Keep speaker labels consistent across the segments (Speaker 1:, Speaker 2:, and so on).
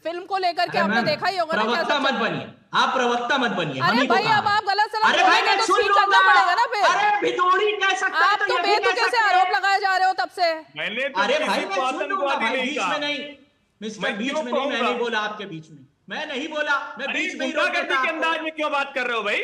Speaker 1: Film को लेकर के आपने देखा ही होगा ना।
Speaker 2: प्रवक्ता मत बनिए, आप प्रवक्ता मत बनिए।
Speaker 1: अरे भाई अब आप गलत सलाह
Speaker 2: अरे भाई मैं
Speaker 1: तो
Speaker 2: सुन
Speaker 1: ठीक करना पड़ेगा ना फिर।
Speaker 2: अरे भितोड़ी कह सकता है
Speaker 1: आप
Speaker 2: तो
Speaker 1: तो
Speaker 2: ये भी कह
Speaker 1: बेतुके से
Speaker 2: सकते
Speaker 1: आरोप
Speaker 2: हैं।
Speaker 1: लगाए जा रहे हो तब से।
Speaker 3: मैंने तो
Speaker 2: अरे भाई
Speaker 3: किसी को
Speaker 2: मैं सुन लूंगा
Speaker 3: आतंकवादी
Speaker 2: भाई,
Speaker 3: नहीं
Speaker 2: बीच
Speaker 3: कहा।
Speaker 2: में नहीं मिस्टर,
Speaker 3: मैं
Speaker 2: बीच
Speaker 3: क्यों
Speaker 2: में नहीं, मैं
Speaker 3: कहूंगा?
Speaker 2: नहीं बोला आपके बीच में, मैं नहीं बोला, मैं बीच में ही रोक
Speaker 3: गुंडागर्दी
Speaker 2: देता
Speaker 3: के
Speaker 2: आपको।
Speaker 3: अंदाज में क्यों बात कर रहे हो भाई?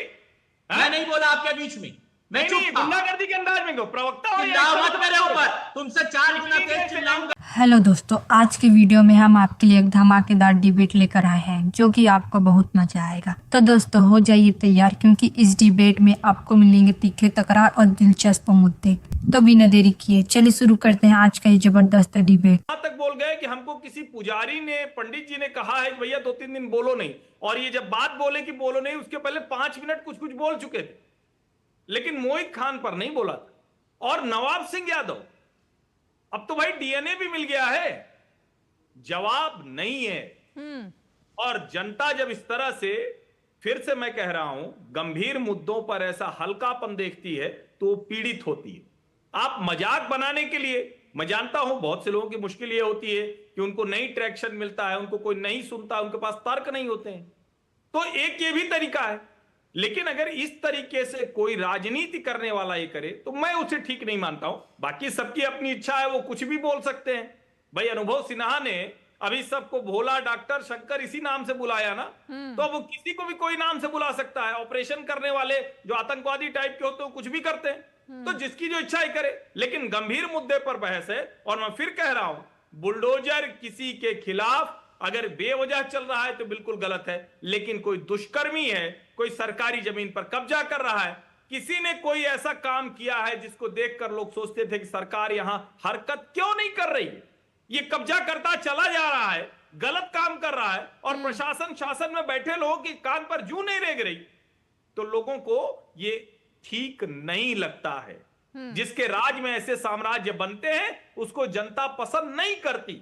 Speaker 2: मैं नहीं बोला आपके बीच में, मैं
Speaker 3: नहीं
Speaker 2: चुप
Speaker 3: नहीं,
Speaker 2: था।
Speaker 3: गुंडागर्दी के अंदाज में क्यों? प्रवक्ता हो या
Speaker 2: चिल्लाओ
Speaker 3: इस
Speaker 2: मत
Speaker 3: तरह
Speaker 2: मेरे ऊपर, तुमसे 4 गुना तेज चिल्लाऊंगा।
Speaker 4: हेलो दोस्तों, आज के वीडियो में हम आपके लिए एक धमाकेदार डिबेट लेकर आए हैं जो कि आपको बहुत मजा आएगा। तो दोस्तों हो जाइए तैयार, क्योंकि इस डिबेट में आपको मिलेंगे तीखे तकरार और दिलचस्प मुद्दे। तो बिना देरी किए चलिए शुरू करते हैं आज का ये जबरदस्त डिबेट।
Speaker 3: यहां तक बोल गए कि हमको किसी पुजारी ने, पंडित जी ने कहा है कि भैया 2-3 दिन बोलो नहीं, और ये जब बात बोले कि बोलो नहीं, उसके पहले 5 मिनट कुछ कुछ बोल चुके थे, लेकिन मोहित खान पर नहीं बोला था। और नवाब सिंह यादव, अब तो भाई डीएनए भी मिल गया है, जवाब नहीं है। और जनता जब इस तरह से, फिर से मैं कह रहा हूं, गंभीर मुद्दों पर ऐसा हल्कापन देखती है तो वो पीड़ित होती है। आप मजाक बनाने के लिए, मैं जानता हूं बहुत से लोगों की मुश्किल ये होती है कि उनको नहीं ट्रैक्शन मिलता है, उनको कोई नहीं सुनता, उनके पास तर्क नहीं होते हैं, तो एक ये भी तरीका है। लेकिन अगर इस तरीके से कोई राजनीति करने वाला ये करे तो मैं उसे ठीक नहीं मानता हूं। बाकी सबकी अपनी इच्छा है, वो कुछ भी बोल सकते हैं। भाई अनुभव सिन्हा ने अभी सबको भोला, डॉक्टर, शंकर इसी नाम से बुलाया ना, तो अब वो किसी को भी कोई नाम से बुला सकता है। ऑपरेशन करने वाले जो आतंकवादी टाइप के होते हैं कुछ भी करते हैं, तो जिसकी जो इच्छा ही करे। लेकिन गंभीर मुद्दे पर बहस है, और मैं फिर कह रहा हूं, बुलडोजर किसी के खिलाफ अगर बेवजह चल रहा है तो बिल्कुल गलत है। लेकिन कोई दुष्कर्मी है, कोई सरकारी जमीन पर कब्जा कर रहा है, किसी ने कोई ऐसा काम किया है जिसको देखकर लोग सोचते थे कि सरकार यहां हरकत क्यों नहीं कर रही है, ये कब्जा करता चला जा रहा है, गलत काम कर रहा है, और प्रशासन शासन में बैठे लोगों की कान पर जूं नहीं रेंग रही, तो लोगों को ये ठीक नहीं लगता है। जिसके राज में ऐसे साम्राज्य बनते हैं उसको जनता पसंद नहीं करती।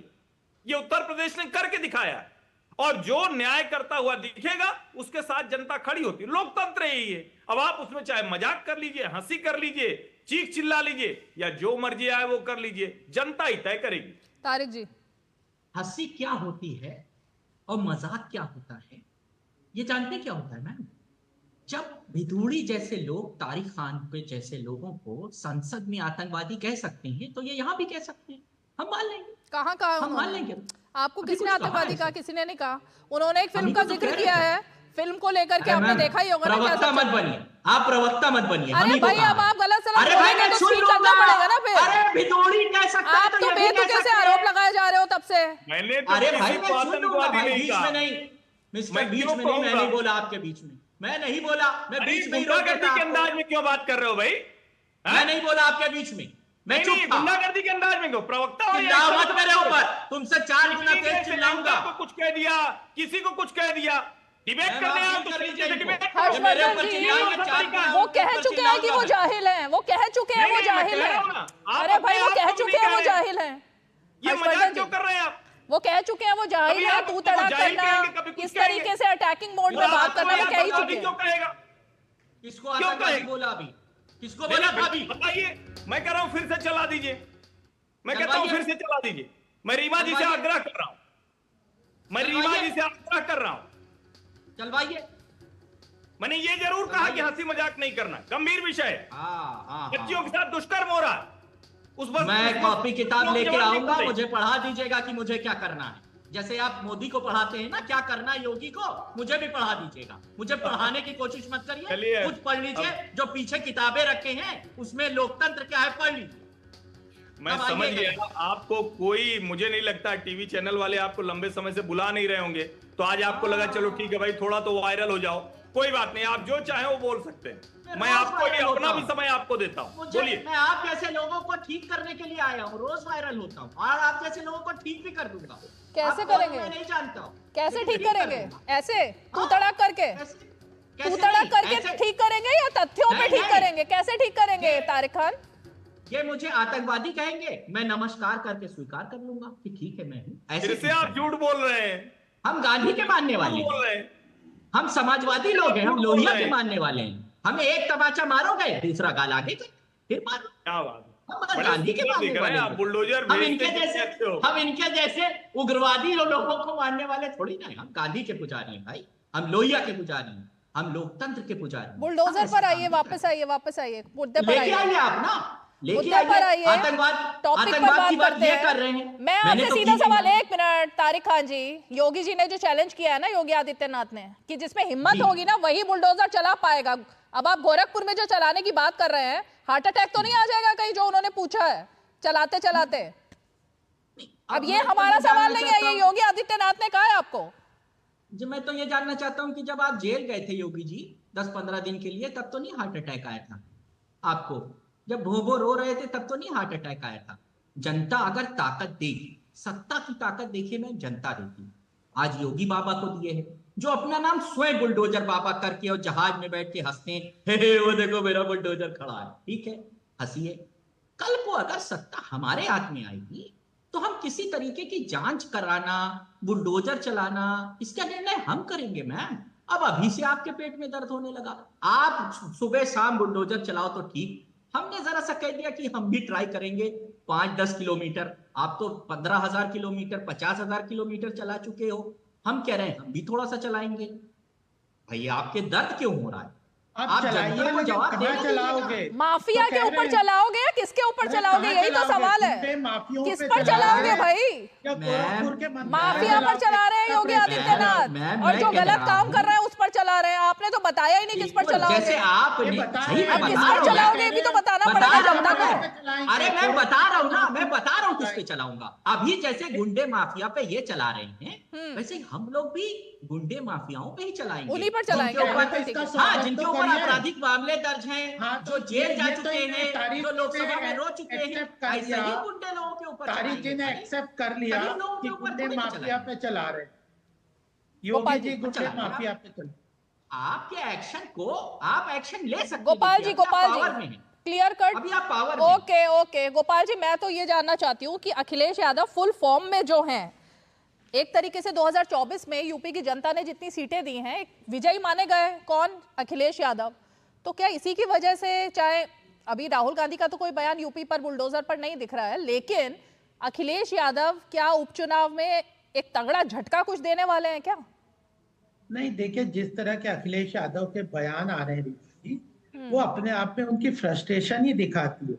Speaker 3: ये उत्तर प्रदेश ने करके दिखाया है, और जो न्याय करता हुआ दिखेगा उसके साथ जनता खड़ी होती है। लोकतंत्र यही है। अब आप उसमें चाहे मजाक कर लीजिए, हंसी कर लीजिए, चीख चिल्ला लीजिए, या जो मर्जी आए वो कर लीजिए, जनता ही तय करेगी।
Speaker 1: तारिक जी,
Speaker 2: हंसी क्या होती है और मजाक क्या होता है, ये जानते क्या होता है मैम? जब भितोड़ी जैसे लोग, तारिक खान पे जैसे लोगों को संसद में आतंकवादी कह सकते हैं, तो ये यहां भी कह सकते हैं, हम मान लेंगे।
Speaker 1: कहाँ कहा
Speaker 2: हम मान लेंगे।
Speaker 1: आपको
Speaker 2: अभी
Speaker 1: किसने
Speaker 2: कुछ कहा
Speaker 1: आतंकवादी
Speaker 2: है
Speaker 1: कहा?
Speaker 2: सर?
Speaker 1: किसी ने नहीं कहा। उन्होंने एक फिल्म
Speaker 2: अभी
Speaker 1: का
Speaker 2: तो
Speaker 1: जिक्र
Speaker 2: कह रहे
Speaker 1: किया
Speaker 2: थे।
Speaker 1: है, फिल्म को लेकर के
Speaker 2: अरे
Speaker 1: आपने
Speaker 2: मैम,
Speaker 1: देखा ही होगा ना।
Speaker 2: प्रवक्ता मत बनिए, आप प्रवक्ता मत बनिए। हम
Speaker 1: अरे
Speaker 2: ही को
Speaker 1: भाई
Speaker 2: कहा
Speaker 1: अब
Speaker 2: है।
Speaker 1: आप गलत सलाह
Speaker 2: अरे भाई
Speaker 1: बोलेंगे
Speaker 2: मैं
Speaker 1: तो
Speaker 2: सुन
Speaker 1: ठीक करना
Speaker 2: लूंगा।
Speaker 1: पड़ेगा ना फिर।
Speaker 2: अरे भितोड़ी कह सकता है
Speaker 1: आप
Speaker 2: तो
Speaker 1: तो
Speaker 2: ये भी कह
Speaker 1: बेतुके से
Speaker 2: सकते हैं।
Speaker 1: आरोप लगाए जा रहे हो तब से।
Speaker 3: मैंने तो
Speaker 2: अरे
Speaker 3: किसी
Speaker 2: भाई
Speaker 3: को
Speaker 2: मैं सुन लूंगा
Speaker 3: आतंकवादी
Speaker 2: भाई,
Speaker 3: नहीं
Speaker 2: बीच
Speaker 3: कहा।
Speaker 2: में नहीं मिस्टर,
Speaker 3: मैं
Speaker 2: बीच
Speaker 3: क्यों
Speaker 2: में नहीं, मैं
Speaker 3: कहूंगा?
Speaker 2: नहीं बोला आपके बीच में, मैं नहीं बोला, मैं
Speaker 3: अरे
Speaker 2: बीच में ही रोक
Speaker 3: गुंडागर्दी
Speaker 2: देता
Speaker 3: के
Speaker 2: आपको।
Speaker 3: अंदाज में क्यों बात कर रहे हो भाई?
Speaker 2: मैं नहीं बोला आपके बीच में, मैं
Speaker 3: नहीं
Speaker 2: चुप
Speaker 3: नहीं,
Speaker 2: था।
Speaker 3: गुंडागर्दी के अंदाज में क्यों? प्रवक्ता हो या
Speaker 2: चिल्लाओ
Speaker 3: इस
Speaker 2: मत
Speaker 3: तरह
Speaker 2: मेरे
Speaker 3: से?
Speaker 2: ऊपर, तुमसे 4 गुना
Speaker 3: किसी ने
Speaker 2: तेज चिल्लाऊंगा।
Speaker 3: को कुछ कह दिया, किसी को कुछ कह दिया, डिबेट
Speaker 2: मैम,
Speaker 3: करने
Speaker 2: आप
Speaker 3: आओ
Speaker 2: डील
Speaker 3: तो
Speaker 2: कर लीजिए
Speaker 3: सीधे
Speaker 2: इनको।
Speaker 3: डिबेट
Speaker 2: ये
Speaker 3: करो।
Speaker 2: मेरे ऊपर
Speaker 1: हर्षवर्धन जी,
Speaker 2: चिल्लाएंगे, 4 गुना
Speaker 1: वो
Speaker 2: उनके
Speaker 1: कह
Speaker 2: ऊपर
Speaker 1: चुके हैं कि वो
Speaker 2: चिल्लाऊंगा।
Speaker 1: जाहिल हैं, वो कह चुके हैं वो
Speaker 3: नहीं, मैं
Speaker 1: जाहिल
Speaker 3: कह
Speaker 1: हैं।
Speaker 3: रहा हूं ना, आप
Speaker 1: अरे भाई वो
Speaker 3: अपने
Speaker 1: कह
Speaker 3: आप को
Speaker 1: चुके
Speaker 3: नहीं
Speaker 1: हैं वो
Speaker 3: कह रहे।
Speaker 1: जाहिल हैं।
Speaker 3: ये
Speaker 1: हर्षवर्धन
Speaker 3: मजाक
Speaker 1: जी,
Speaker 3: क्यों कर रहे हैं आप?
Speaker 1: वो कह चुके हैं वो जाहिल
Speaker 3: कभी
Speaker 1: है।
Speaker 3: आप
Speaker 1: तू
Speaker 3: उसको
Speaker 1: तड़ाक
Speaker 3: जाहिल
Speaker 1: करना,
Speaker 3: कहेंगे, कभी कुछ
Speaker 1: इस
Speaker 3: कहेंगे।
Speaker 1: तरीके से अटैकिंग मोड में बात करना, वो कह ही चुके
Speaker 3: क्यों
Speaker 1: हैं।
Speaker 3: कहेगा?
Speaker 2: किसको
Speaker 3: क्यों
Speaker 2: आतंकवादी
Speaker 3: कहेगा?
Speaker 2: बोला अभी? किसको
Speaker 3: नहीं,
Speaker 2: बोला
Speaker 3: नहीं,
Speaker 2: अभी?
Speaker 3: बताइए। मैं कह रहा हूं फिर से चला दीजिए, मैं कहता हूं फिर से चला दीजिए। मैं रीमा जी से
Speaker 2: चलवाइए।
Speaker 3: आग्रह कर रहा हूं, मैं रीमा
Speaker 2: चलवाइए।
Speaker 3: जी से आग्रह कर रहा हूं।
Speaker 2: चलवाइए।
Speaker 3: मैंने ये जरूर कहा कि हंसी मजाक नहीं करना, गंभीर विषय है।
Speaker 2: हाँ,
Speaker 3: बच्चियों के साथ दुष्कर्म हो रहा है।
Speaker 2: मैं कॉपी किताब लेके आऊंगा,
Speaker 3: मुझे
Speaker 2: मुझे पढ़ा दीजिएगा कि मुझे क्या करना है। जैसे आप मोदी को पढ़ाते हैं ना क्या करना है योगी को, मुझे भी पढ़ा दीजिएगा। मुझे पढ़ाने की कोशिश मत करिए,
Speaker 3: चलिए,
Speaker 2: कुछ पढ़ लीजिए। जो पीछे किताबें रखे हैं उसमें लोकतंत्र क्या है पढ़ लीजिए।
Speaker 3: मैं
Speaker 2: अब
Speaker 3: समझ
Speaker 2: आइएगा।
Speaker 3: गया। आपको कोई, मुझे नहीं लगता टीवी चैनल वाले आपको लंबे समय से बुला नहीं रहे होंगे, तो आज आपको लगा चलो ठीक है भाई थोड़ा तो वायरल हो जाओ। कोई बात नहीं, आप जो चाहे वो बोल सकते हैं। मैं आपको ये अपना भी समय आपको देता हूँ, बोलिए।
Speaker 2: मैं आप जैसे लोगों को ठीक करने के लिए आया हूँ, रोज वायरल होता हूँ और आप जैसे लोगों को ठीक भी कर दूंगा।
Speaker 1: कैसे
Speaker 2: आप कौन
Speaker 1: करेंगे?
Speaker 2: मैं नहीं जानता हूँ।
Speaker 1: कैसे
Speaker 2: लेकिन
Speaker 1: ठीक करेंगे?
Speaker 2: करूंगा।
Speaker 1: ऐसे तू तड़ाक करके,
Speaker 2: कैसे
Speaker 1: तू तड़ाक
Speaker 2: नहीं?
Speaker 1: करके
Speaker 2: ऐसे-
Speaker 1: ठीक करेंगे या तथ्यों पे
Speaker 2: नहीं,
Speaker 1: ठीक
Speaker 2: नहीं।
Speaker 1: करेंगे? कैसे ठीक करेंगे तारिक खान?
Speaker 2: ये मुझे आतंकवादी कहेंगे, मैं नमस्कार करके स्वीकार कर लूंगा कि ठीक है मैं हूँ। ऐसे
Speaker 3: फिर से आप झूठ बोल रहे हैं,
Speaker 2: हम गांधी के मानने वाले
Speaker 3: बोल
Speaker 2: हैं,
Speaker 3: रहे हैं।
Speaker 2: हम समाजवादी लोग हैं, हम
Speaker 3: झूठ बोल
Speaker 2: लोहिया
Speaker 3: रहे
Speaker 2: के
Speaker 3: हैं।
Speaker 2: मानने वाले हैं। हमें एक तमाचा मारोगे, दूसरा गाल आगे कर, फिर मारो।
Speaker 3: क्या बात है।
Speaker 2: हम
Speaker 3: बड़े
Speaker 2: गांधी के
Speaker 3: सुंदर
Speaker 2: मानने
Speaker 3: दिख रहे हैं
Speaker 2: वाले
Speaker 3: आप, बुलडोजर
Speaker 2: हम
Speaker 3: भेजते
Speaker 2: इनके
Speaker 3: कितने
Speaker 2: जैसे
Speaker 3: अच्छे हो।
Speaker 2: हम इनके जैसे उग्रवादी लोगों को मानने वाले थोड़ी ना हैं। हम गांधी के पुजारी हैं भाई, हम लोहिया के पुजारी हैं, हम लोकतंत्र के पुजारी हैं। हम
Speaker 1: बुलडोजर
Speaker 2: ऐसा
Speaker 1: पर
Speaker 2: काम
Speaker 1: आइए,
Speaker 2: नहीं
Speaker 1: वापस
Speaker 2: करते।
Speaker 1: आइए, वापस आइए, मुद्दे पर
Speaker 2: लेके
Speaker 1: आइए,
Speaker 2: आइए आप ना, लेके
Speaker 1: मुद्दे पर
Speaker 2: आइए।
Speaker 1: आइए,
Speaker 2: आतंकवाद
Speaker 1: टॉपिक पर
Speaker 2: आतंकवाद
Speaker 1: बात
Speaker 2: की बात
Speaker 1: करते
Speaker 2: ये कर रहे
Speaker 1: हैं।
Speaker 2: हैं।
Speaker 1: मैं
Speaker 2: मैंने
Speaker 1: आपसे
Speaker 2: तो
Speaker 1: सीधा
Speaker 2: की नहीं
Speaker 1: सवाल,
Speaker 2: ना।
Speaker 1: 1 मिनट, तारिक खान जी, योगी जी ने जो चैलेंज किया है ना योगी आदित्यनाथ ने, कि जिसमें हिम्मत
Speaker 2: जी।
Speaker 1: होगी ना वही बुलडोजर चला पाएगा। अब आप गोरखपुर में जो चलाने की बात कर रहे हैं, हार्ट अटैक तो नहीं आ जाएगा कहीं, जो उन्होंने पूछा है चलाते चलाते? अब ये
Speaker 2: मैं तो
Speaker 1: हमारा
Speaker 2: जानना
Speaker 1: सवाल नहीं है,
Speaker 2: चाहता
Speaker 1: ये
Speaker 2: हूं-
Speaker 1: योगी आदित्यनाथ ने कहा है आपको।
Speaker 2: जी, मैं तो ये जानना चाहता हूँ कि जब आप जेल गए थे योगी जी 10-15 दिन के लिए, तब तो नहीं हार्ट अटैक आया था आपको? जब भोभो रो रहे थे तब तो नहीं हार्ट अटैक आया था? जनता अगर ताकत देगी, सत्ता की ताकत देखिए मैं जनता देती हूँ, आज योगी बाबा को दिए है, जो अपना नाम स्वयं बुलडोजर बाबा करके और जहाज में बैठ के हंसते हैं, हे वो देखो मेरा बुलडोजर खड़ा है। ठीक है, हंसिए। कल को अगर सत्ता हमारे हाथ में आएगी तो हम किसी तरीके की जांच कराना, बुलडोजर चलाना, इसका निर्णय हम करेंगे मैम। अब अभी से आपके पेट में दर्द होने लगा, आप सुबह शाम बुलडोजर चलाओ तो ठीक, हमने जरा सा कह दिया कि हम भी ट्राई करेंगे 5-10 किलोमीटर, आप तो 15,000 किलोमीटर 50,000 किलोमीटर चला चुके हो, हम कह रहे हैं हम भी थोड़ा सा चलाएंगे। भैया आपके दर्द क्यों हो रहा है?
Speaker 5: आप
Speaker 2: आप
Speaker 5: चलाइए,
Speaker 2: जनता को
Speaker 5: लेकिन
Speaker 2: जवाब
Speaker 5: कहाँ
Speaker 2: देना
Speaker 5: चलाओगे?
Speaker 1: माफिया
Speaker 5: तो
Speaker 1: के
Speaker 5: कह
Speaker 1: ऊपर
Speaker 5: रहे हैं,
Speaker 1: चलाओगे या किसके ऊपर
Speaker 5: अरे
Speaker 1: चलाओगे,
Speaker 5: कहाँ
Speaker 1: यही तो
Speaker 5: चलाओगे?
Speaker 1: सवाल
Speaker 5: गुंडे
Speaker 1: है।
Speaker 5: माफियों
Speaker 1: किस
Speaker 5: पे
Speaker 1: पर चलाओगे
Speaker 5: चलाओगे?
Speaker 1: भाई?
Speaker 5: या गोरखपुर के मंदिर
Speaker 1: माफिया पर चला रहे हैं योगी आदित्यनाथ,
Speaker 2: मैम,
Speaker 1: और
Speaker 2: मैं
Speaker 1: जो
Speaker 2: कह
Speaker 1: गलत
Speaker 2: रहा
Speaker 1: काम
Speaker 2: हूं।
Speaker 1: कर रहे हैं उस पर चला रहे हैं। आपने तो बताया ही नहीं किस पर
Speaker 2: बिल्कुल,
Speaker 1: चलाओगे।
Speaker 2: जैसे आपने
Speaker 5: ये बता
Speaker 2: सही
Speaker 5: रहे
Speaker 2: मैं
Speaker 5: हैं,
Speaker 1: अब किस
Speaker 2: बता
Speaker 1: पर
Speaker 2: रहा हूं,
Speaker 1: चलाओगे ये भी तो बताना
Speaker 2: बता
Speaker 1: पड़ेगा
Speaker 2: रहा हूं
Speaker 1: जनता को।
Speaker 2: मैं। अरे मैं बता रहा हूँ ना, मैं बता रहा हूँ किस पे चलाऊंगा। अभी जैसे गुंडे माफिया पे ये चला रहे हैं, वैसे ही हम लोग भी गुंडे माफियाओं पे ही चलाएंगे,
Speaker 1: उन्हीं पर चलाएंगे,
Speaker 2: जिनके ऊपर-
Speaker 5: तो इसका
Speaker 2: हाँ,
Speaker 5: स्वागत
Speaker 2: जिनके
Speaker 5: तो
Speaker 2: ऊपर
Speaker 5: करिए।
Speaker 2: आपराधिक मामले दर्ज हैं,
Speaker 5: हाँ,
Speaker 2: जो
Speaker 5: तो
Speaker 2: जेल जा
Speaker 5: ये तो
Speaker 2: चुके
Speaker 5: इन्हें
Speaker 2: हैं,
Speaker 5: तारीख
Speaker 2: जो लोकसभा
Speaker 5: ने
Speaker 2: में रो चुके हैं,
Speaker 5: एक्सेप्ट कर
Speaker 2: ऐसे
Speaker 5: लिया।
Speaker 2: ही गुंडे लोगों के ऊपर
Speaker 5: तारिक
Speaker 2: चलाएंगे
Speaker 5: जी ने
Speaker 2: भाई।
Speaker 5: एक्सेप्ट कर लिया
Speaker 2: गरीब लोगों
Speaker 5: कि
Speaker 2: के ऊपर
Speaker 5: गुंडे
Speaker 2: थोड़ी ना
Speaker 5: माफिया
Speaker 2: चलाएंगे।
Speaker 5: पे चला रहे,
Speaker 1: गोपाल
Speaker 5: योगी
Speaker 1: जी,
Speaker 5: जी गुंडे
Speaker 2: चलाएंगे ना।
Speaker 5: माफिया पे चले।
Speaker 2: आपके एक्शन को आप एक्शन ले सकते हैं,
Speaker 1: गोपाल जी,
Speaker 2: देखिए, अभी आप
Speaker 1: गोपाल
Speaker 2: पावर में
Speaker 1: जी,
Speaker 2: हैं।
Speaker 1: Clear cut.
Speaker 2: अभी आप पावर में हैं।
Speaker 1: ओके ओके गोपाल जी, मैं तो ये जानना चाहती हूँ कि अखिलेश यादव फुल फॉर्म में जो हैं, एक तरीके से 2024 में यूपी की जनता ने जितनी सीटें दी हैं, विजयी माने गए कौन? अखिलेश यादव। तो क्या इसी की वजह से, चाहे अभी राहुल गांधी का तो कोई बयान यूपी पर बुलडोजर पर नहीं दिख रहा है, लेकिन अखिलेश यादव क्या उपचुनाव में एक तगड़ा झटका कुछ देने वाले हैं क्या?
Speaker 5: नहीं, देखिए, जिस तरह के अखिलेश यादव के बयान आ रहे हैं ऋषि जी, वो अपने आप में उनकी फ्रस्ट्रेशन ही दिखाती है।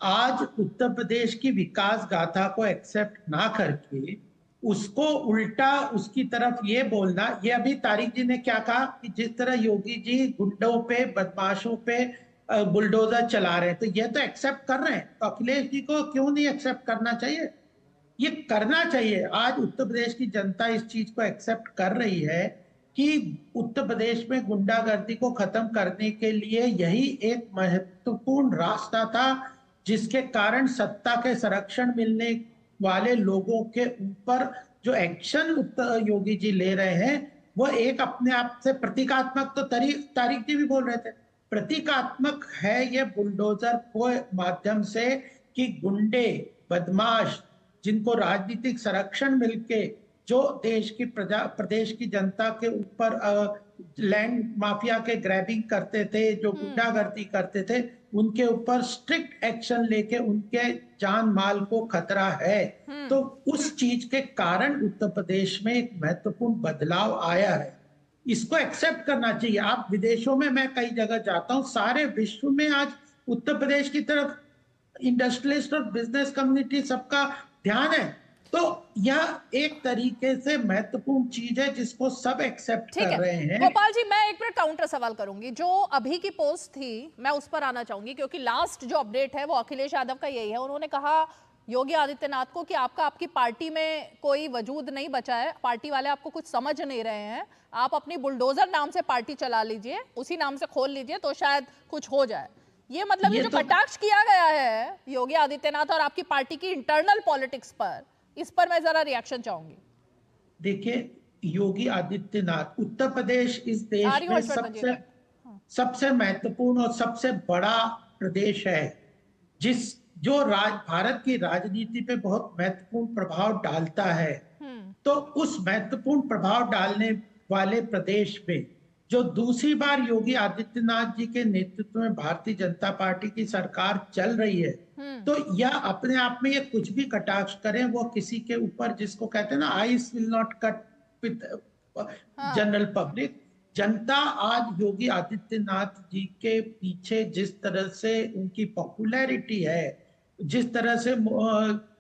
Speaker 5: आज उत्तर प्रदेश की विकास गाथा को एक्सेप्ट ना करके उसको उल्टा उसकी तरफ ये बोलना, ये अभी तारिक जी ने क्या कहा कि जिस तरह योगी जी गुंडों पे, बदमाशों पे बुलडोजर चला रहे हैं, तो ये तो एक्सेप्ट कर रहे हैं, तो अखिलेश जी को क्यों नहीं एक्सेप्ट करना चाहिए? ये करना चाहिए। आज उत्तर प्रदेश की जनता इस चीज को एक्सेप्ट कर रही है कि उत्तर प्रदेश में गुंडागर्दी को खत्म करने के लिए यही एक महत्वपूर्ण रास्ता था, जिसके कारण सत्ता के संरक्षण मिलने वाले लोगों के ऊपर जो एक्शन योगी जी ले रहे हैं, वो एक अपने आप से प्रतीकात्मक, तो तारिक जी भी बोल रहे थे, प्रतीकात्मक है ये बुलडोजर को माध्यम से कि गुंडे, बदमाश, जिनको राजनीतिक संरक्षण मिलके जो देश की प्रदेश की जनता के ऊपर लैंड माफिया के ग्रैबिंग करते थे, जो गुंडागर्दी करते थे, उनके ऊपर स्ट्रिक्ट एक्शन लेके उनके जान माल को खतरा है। तो उस चीज के कारण उत्तर प्रदेश में एक महत्वपूर्ण बदलाव आया है, इसको एक्सेप्ट करना चाहिए। आप विदेशों में, मैं कई जगह जाता हूं, सारे विश्व में आज उत्तर प्रदेश की तरफ इंडस्ट्रियलिस्ट और बिजनेस कम्युनिटी सबका ध्यान है। तो यह एक तरीके से महत्वपूर्ण चीज है जिसको सब एक्सेप्ट कर रहे हैं।
Speaker 1: गोपाल जी, मैं एक मिनट काउंटर सवाल करूंगी। जो अभी की पोस्ट थी, मैं उस पर आना चाहूंगी, क्योंकि लास्ट जो अपडेट है वो अखिलेश यादव का यही है। उन्होंने कहा योगी आदित्यनाथ को कि आपकी पार्टी में कोई वजूद नहीं बचा है, पार्टी वाले आपको कुछ समझ नहीं रहे हैं, आप अपनी बुलडोजर नाम से पार्टी चला लीजिए, उसी नाम से खोल लीजिए तो शायद कुछ हो जाए। ये मतलब ये जो कटाक्ष किया गया है योगी आदित्यनाथ और आपकी पार्टी की इंटरनल पॉलिटिक्स पर, इस पर मैं जरा रिएक्शन चाहूंगी। देखिए,
Speaker 5: योगी आदित्यनाथ, उत्तर प्रदेश इस देश में सबसे महत्वपूर्ण और सबसे बड़ा प्रदेश है, जो भारत की राजनीति पे बहुत महत्वपूर्ण प्रभाव डालता है। तो उस महत्वपूर्ण प्रभाव डालने वाले प्रदेश में जो दूसरी बार योगी आदित्यनाथ जी के नेतृत्व में भारतीय जनता पार्टी की सरकार चल रही है, तो यह अपने आप में ये कुछ भी कटाक्ष करें, वो किसी के ऊपर, जिसको कहते हैं ना, ice will not cut with general public. जनता आज योगी आदित्यनाथ जी के पीछे जिस तरह से उनकी पॉपुलैरिटी है, जिस तरह से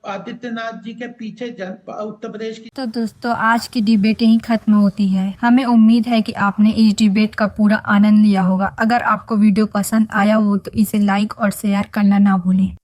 Speaker 5: आदित्यनाथ जी के पीछे उत्तर प्रदेश की।
Speaker 4: तो दोस्तों आज की डिबेट यहीं खत्म होती है। हमें उम्मीद है कि आपने इस डिबेट का पूरा आनंद लिया होगा। अगर आपको वीडियो पसंद आया हो तो इसे लाइक और शेयर करना ना भूलें।